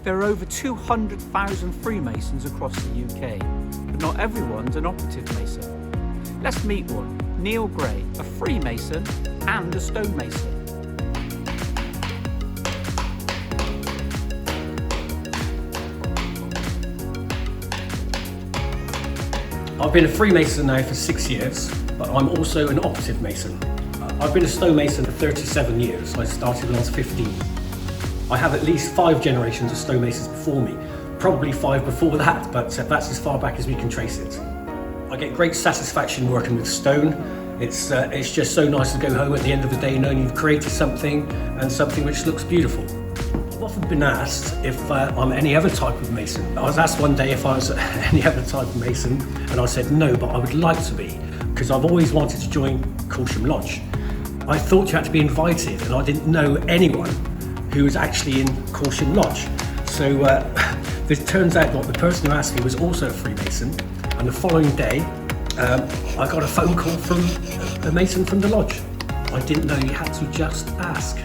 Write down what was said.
There are over 200,000 Freemasons across the UK, but not everyone's an Operative Mason. Let's meet one, Neil Gray, a Freemason and a stonemason. I've been a Freemason now for 6 years, but I'm also an Operative Mason. I've been a stonemason for 37 years. I started when I was 15. I have at least 5 generations of stonemasons before me, probably 5 before that, but that's as far back as we can trace it. I get great satisfaction working with stone. It's just so nice to go home at the end of the day knowing you've created something, and something which looks beautiful. I've often been asked if I'm any other type of mason. I was asked one day if I was any other type of mason, and I said no, but I would like to be, because I've always wanted to join Wiltshire Lodge. I thought you had to be invited, and I didn't know anyone who was actually in Wiltshire Lodge. So it turns out that the person who asked me was also a Freemason, and the following day I got a phone call from a Mason from the lodge. I didn't know you had to just ask.